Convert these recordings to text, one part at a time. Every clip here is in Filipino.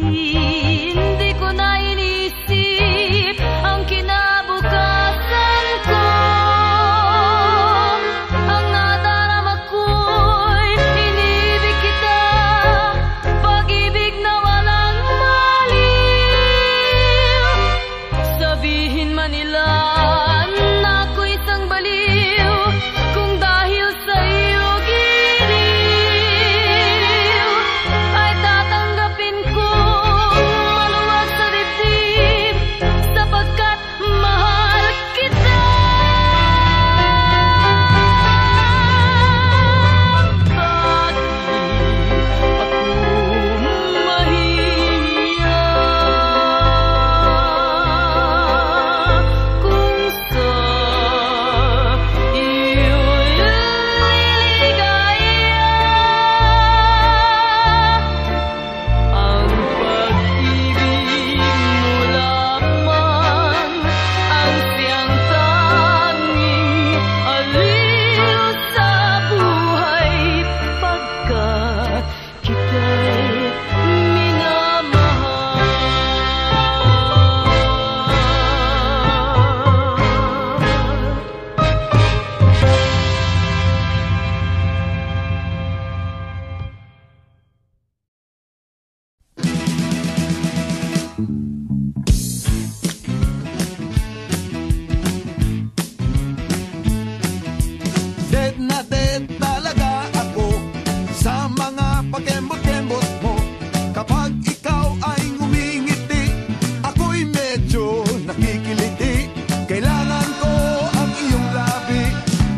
Hindi ko na inisip ang kinabukasan ko. Ang nadarama ko'y inibig kita, pag-ibig na walang maliw. Sabihin man nila na ako'y isang baliw, kung dahil sa iyo giliw, ay tatanggapin ko maluwag sa dibdib, sapagkat mahal kita. Bakit ako mahihiya kung sa iyo'y liligaya? Ang pag-ibig mo lamang ang siyang tanging aliw sa buhay, pagkat kita'y minamahal. Dead na dead talaga ako sa mga pakembot-kembot mo. Kapag ikaw ay ngumingiti, ako'y medyo nakikiliti. Kailangan ko ang iyong labi,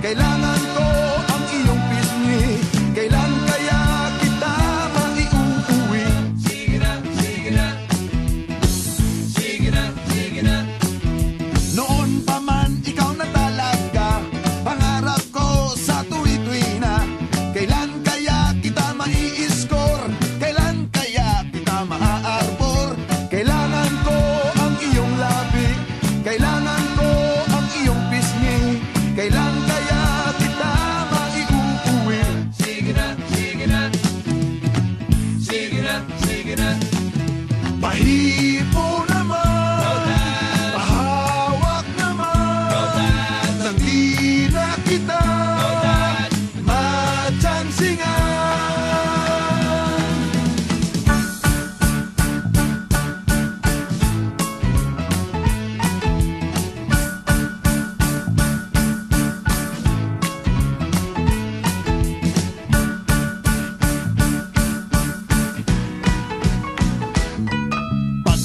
kailangan ko ang iyong pisngi. Kailan kaya kita maiuuwi? Sige na, sige na, sige na, sige na. Noon pa man ikaw na talaga, pangarap ko sa tuwi-tuwi na. Kailan kaya kita mai-score? Kailan kaya kita maa-arbor? Kailangan ko ang iyong labi, kailangan ko ang iyong pisngi. Kailan kaya kita maiuuwi? Sige na, sige na, sige na, sige na. Pahipo naman, pahawak naman, nang di na kita matsansingan. Pag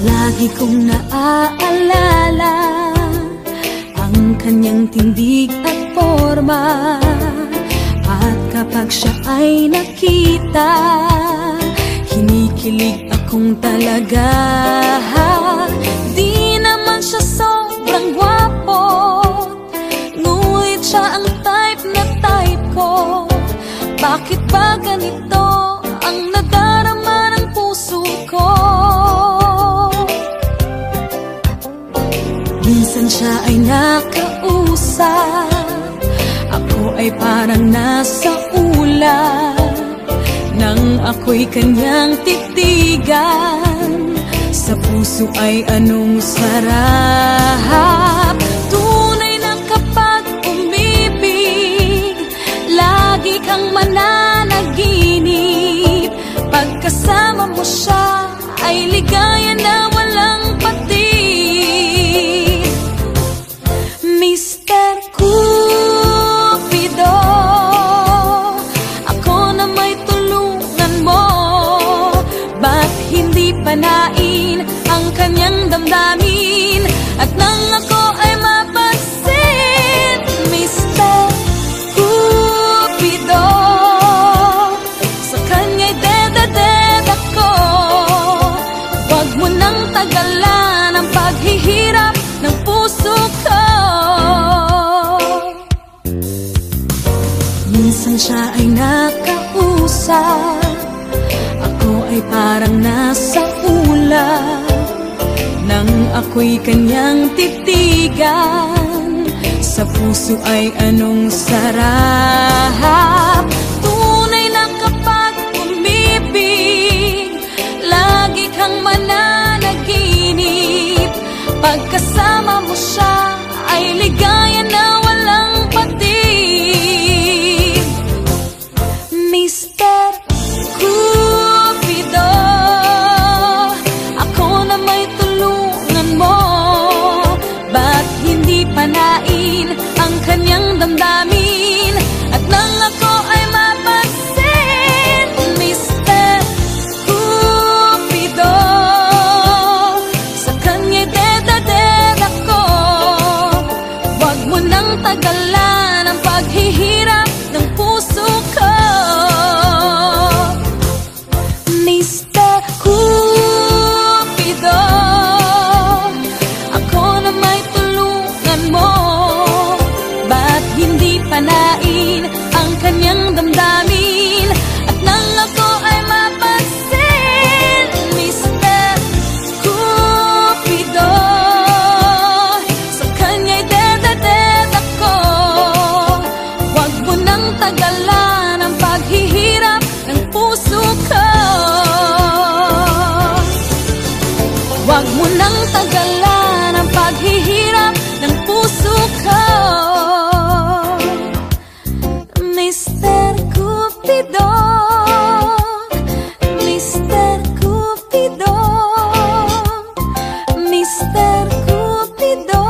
Lagi kong naaalala ang kanyang tindig at forma. At kapag siya ay nakita, kinikilig akong talaga. Di naman siya sobrang gwapo, ngunit siya ang type na type ko. Bakit ba ganito ang nadarama ng puso ko? Minsan siya ay nakausap, ako ay parang nasa ulap. Nang ako'y kanyang titigan, sa puso ay anong sarap. Tunay na kapag umibig, lagi kang mananaginip. Pagkasama mo siya ay ligaya na walang patid. Mr. Cupido, ako na may tulungan mo. Ba't hindi panain ang kanyang damdamin? At nang ako ay mapansin, Mr. Cupido, sa kanya'y dead ako. Huwag mo nang tagalan ang paghihirap ng puso ko. Minsan siya ay nakausap, ako ay parang nasa ulap. Nang ako'y kanyang titigan, sa puso ay anong sarap. Tunay na kapag umibig, lagi kang mananaginip. Pagkasama mo siya ay ligaya na walang patid. Mr. Cupido, ako na may tulungan mo. Ba't hindi panain ang kanyang damdamin? At nang ako ay mapansin, Mr. Cupido, sa kanya'y dead ako. Huwag mo nang tagalan ang paghihirap ng puso ko. Mr. Cupido, ako na may tulungan mo. Ba't hindi panain ang kanyang damdamin? At nang ako ay mapansin, Mr. Cupido, sa kanya'y dead ako. Huwag mo nang tagalan ang paghihirap ng puso ko. Huwag mo nang tagalan ang paghihirap ng puso ko. Mr. Cupido, Mr. Cupido, Mr. Cupido.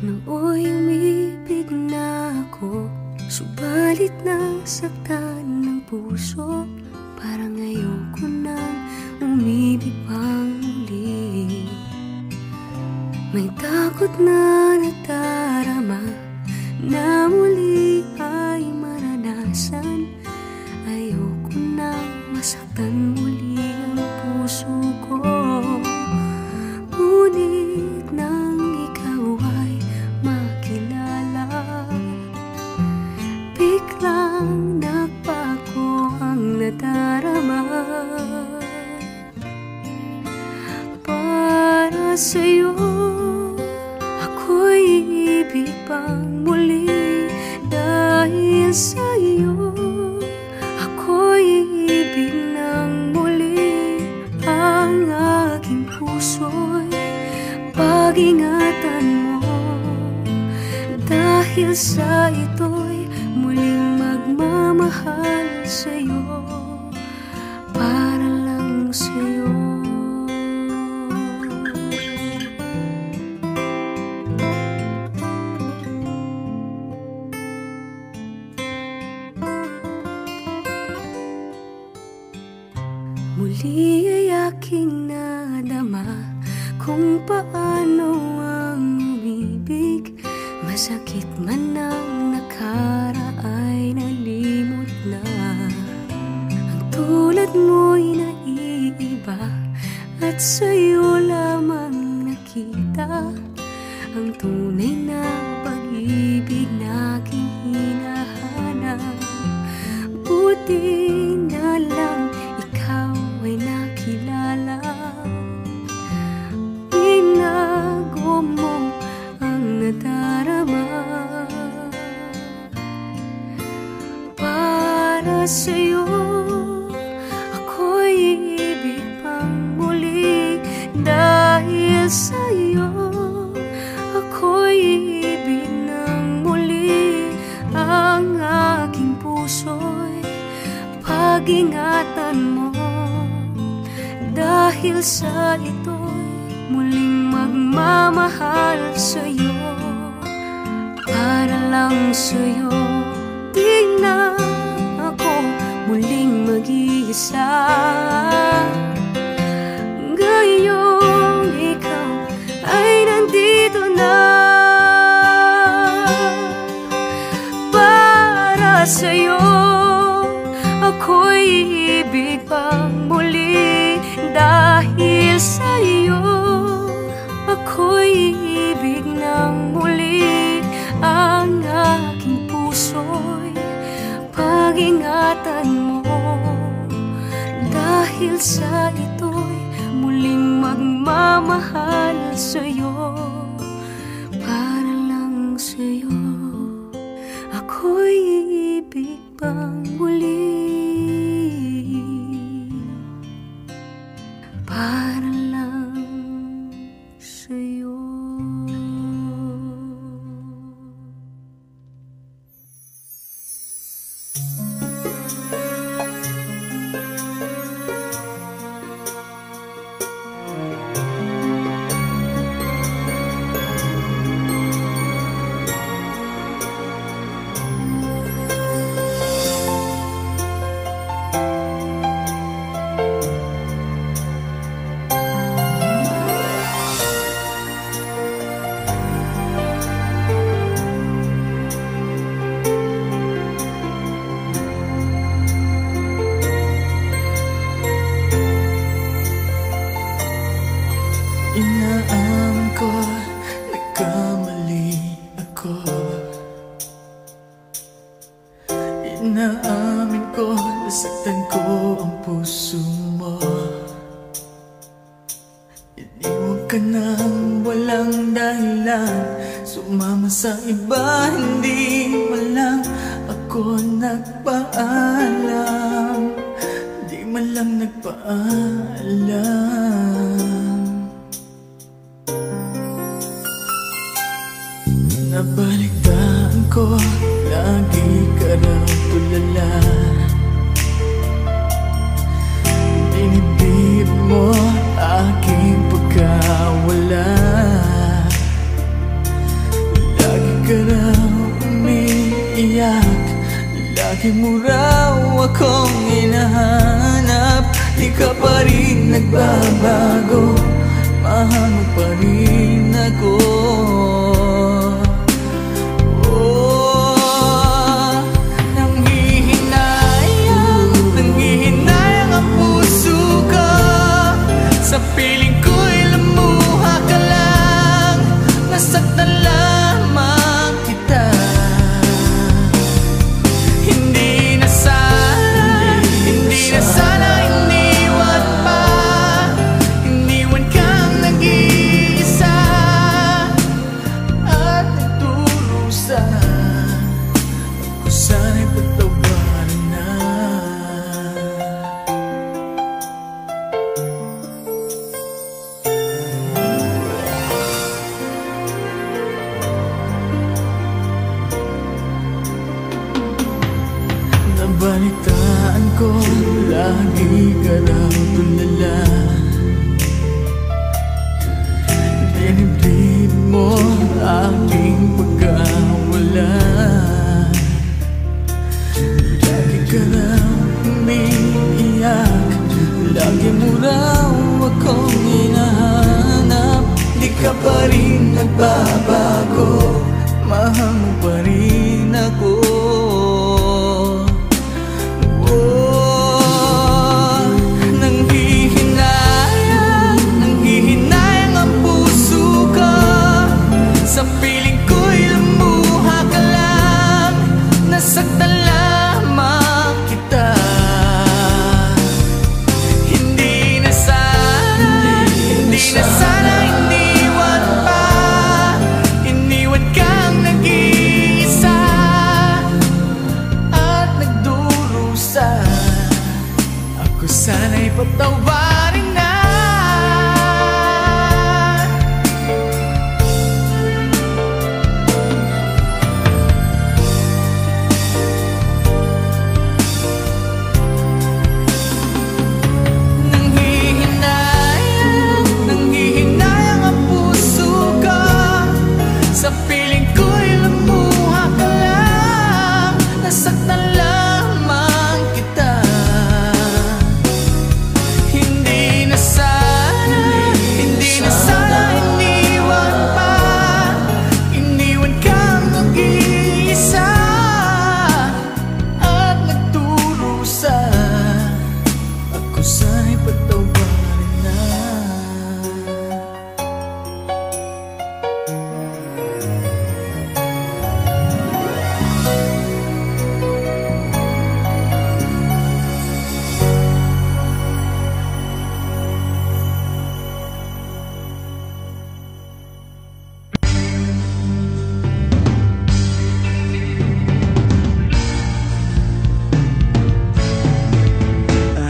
Nooy umibig na ako, subalit nasaktan ng puso. Parang ayoko nang umibig pang muli. May takot na nadarama na muli ay maranasan. Ayoko nang masaktan muli ang puso ko. Ngunit nang ikaw ay makilala, biglang nagbago ang nadarama. Para sa'yo ako'y ibig pang muli. Dahil sa'yo ako'y ibig ng muli. Ang aking puso'y pag-ingatan mo. Dahil sa ito'y muling magmamahal sa'yo, para lang sa'yo. Muli ay aking nadama kung paano ang umibig. Masakit man ang nakaraan, nalimot na. Ang tulad mo'y naiiba at sa'yo lamang nakita ang tunay na pag-ibig na aking hinahanap. Buti na lang ikaw ay nakilala. Binago mo ang nadarama. Para sa'yo ako'y ibig pang muli. Dahil sa'yo ako'y ibig ng muli. Ang aking puso'y pag-ingatan mo. Dahil sa ito'y muling magmamahal sa'yo, para lang sa'yo. Di na ako muling mag-iisa. Ngayong ikaw ay nandito na. Para sa'yo ako'y ibig pang muli. Dahil sa'yo ako'y ibig ng muli. Ang aking puso'y pag-ingatan mo. Dahil sa ito'y muling magmamahal sa'yo, para lang sa'yo. Ako'y ibig pang muli. Para lang sa'yo. Inaamin ko, nagkamali ako. Inaamin ko, nasaktan ko ang puso mo. Iniwan ka nang walang dahilan, sumama sa iba, hindi man lang ako nagpaalam. Di man lang nagpaalam. Nabalitaan ko, lagi ka raw tulala. Binibig mo aking pagkawala. umiiyak. Lagi mo raw akong hinahanap. Di ka pa rin nagbabago, mahal mo pa rin ako. Nanghihinayang ang puso ko. Sa piling ko'y lumuha ka lang. Nasaktan lamang kita. Hindi na sana iniwan pa. Iniwan kang nag-iisa at nagdurusa. Ako sana'y patawarin na. Nabalitaan ko, lagi ka raw tulala. Dinibdib mo aking pagkawala. Lagi ka raw umiiyak. Lagi mo raw akong hinahanap. Di ka pa rin nagbabago, mahal mo pa rin ako. Nanghihinayang ang puso ko. Sa piling ko'y lumuha ka lang. Nasaktan lamang kita. Hindi na sana iniwan pa. Iniwan kang nag-iisa at nagdurusa. Ako sana'y patawarin na. Nanghihinayang ang puso ko. Sa piling ko'y lumuha ka lang. Nasaktan lamang kita. Hindi na sana iniwan pa. Iniwan kang nag-iisa at nagdurusa. Ako sana'y patawarin na.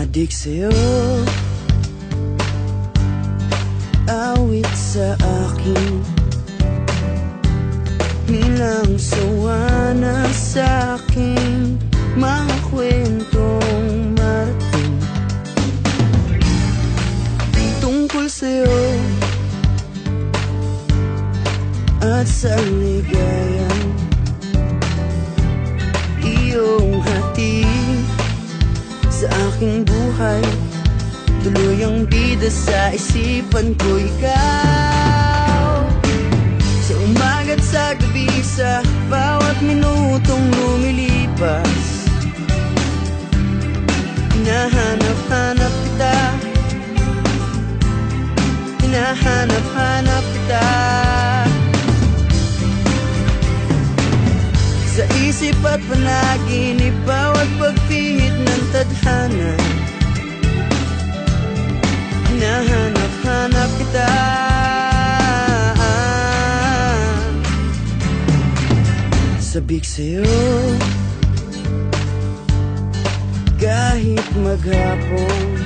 Adik sa'yo, awit sa akin. Nilang sawa na sa'king mga kwentong marating. Tungkol sa'yo at sa ligayang iyong hatid sa aking buhay. Tuluyang bida sa isipan ko ikaw. Sa umaga't sa gabi, sa bawat minutong lumilipas, hinahanap-hanap kita. Hinahanap-hanap kita. Sa isip at panaginip, bawat pagpihit ng tadhana, hinahanap-hanap kita. Sabik sa'yo, kahit maghapon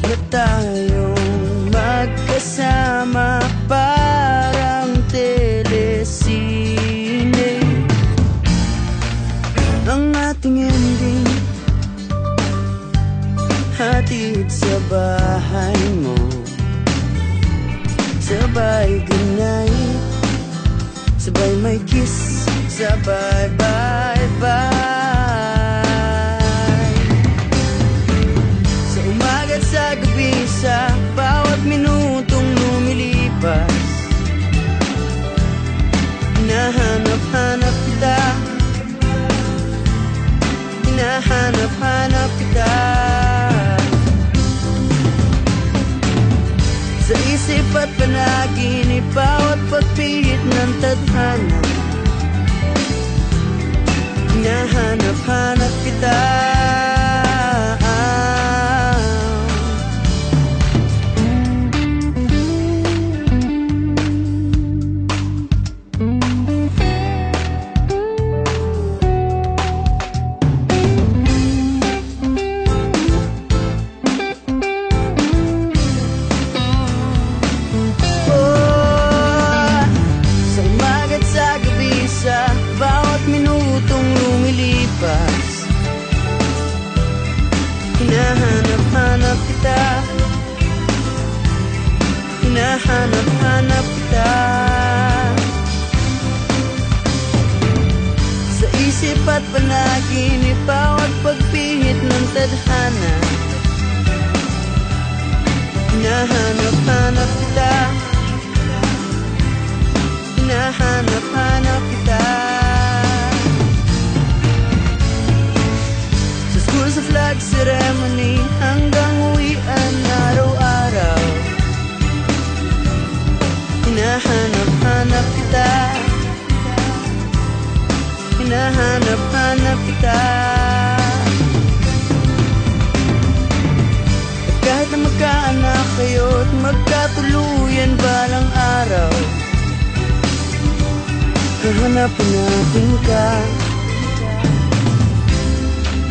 na tayong magkasama, parang telesine ang ating ending. Hatid sa bahay mo, sabay goodnight, sabay may kiss sa sa bye bye bye. Sa umaga't sa gabi, sa bawat minutong lumilipas, hinahanap-hanap kita, hinahanap-hanap kita. Sa isip at panaginip, bawat pagpihit ng tadhana, hinahanap-hanap kita. Hinahanap-hanap kita, hinahanap-hanap kita. Sa isip at panaginip, bawat pagpihit ng tadhana, hinahanap-hanap kita, hinahanap-hanap kita. Sa flag ceremony hanggang uwian araw-araw, hinahanap-hanap kita, hinahanap-hanap kita. At kahit na magkaanak kayo't magkatuluyan balang araw, hahanap-hanapin ka,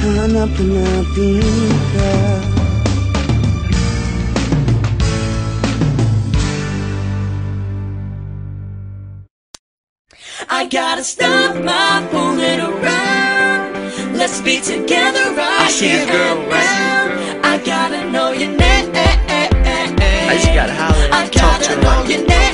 hanap-hanapin ka. I gotta stop my fooling around. Let's be together right here and now. I gotta know your name. I just gotta holler I and talk to gotta her know like your name.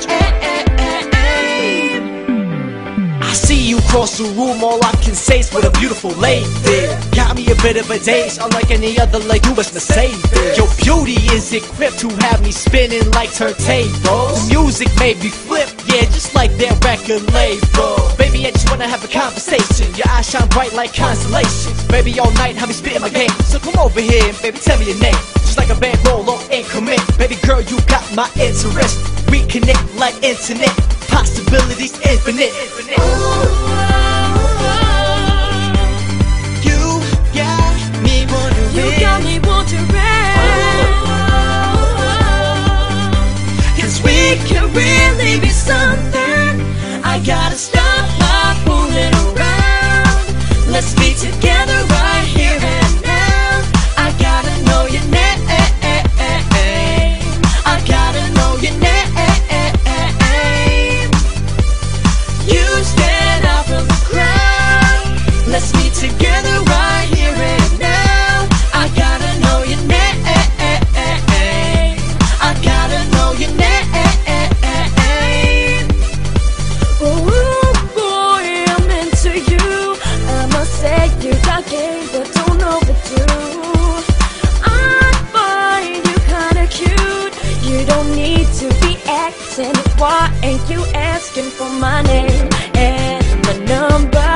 I see you cross the room, all I can say is what a beautiful lady. Got me a bit of a daze, unlike any other, like you was Mercedes. Your beauty is equipped to have me spinning like turntables. The music made me flip, yeah, just like their record label. Baby, I just wanna have a conversation. Your eyes shine bright like constellations. Baby, all night, have me spitting my game. So come over here and baby, tell me your name. Just like a bankroll on increment. Baby girl, you got my interest. We connect like internet. Possibilities infinite. You got me wondering. You got me wondering. 'Cause we can really be something. I gotta stop my fooling around. Let's be together right here and now. I gotta know your name. I gotta know your name. You stand out from the crowd. Let's be together right here and now. I gotta know your name. I gotta know your name. Oh boy, I'm into you. I must say you got game, but don't overdo. I find you kinda cute. You don't need to be acting. Why ain't you asking for my name and my number?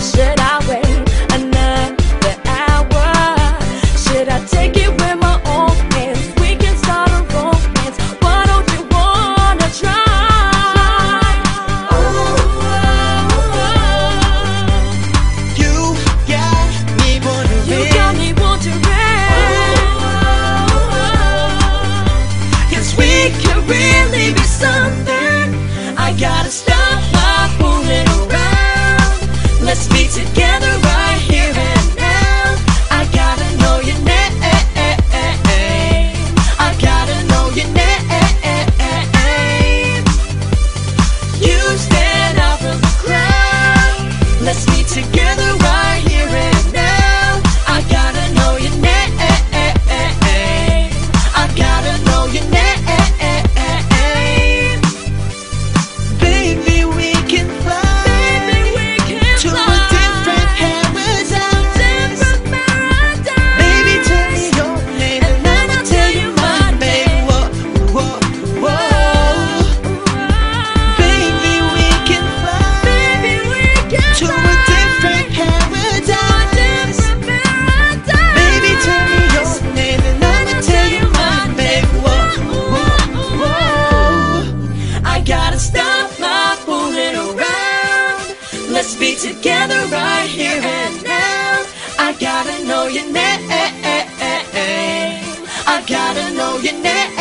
Should I wait another hour? Should I take it with my own hands? We can start a romance. Why don't you wanna try? You got me wondering. You got me wondering. 'Cause we can really be something. I gotta stop my fooling around. Let's be together right here and now. I gotta know your name. I gotta know your name. You stand out from the crowd. Let's be together right here and now. I gotta know your name. I gotta know your name. Baby, we can fly. Baby, we can be together right here and now. I gotta know your name. I gotta know your name.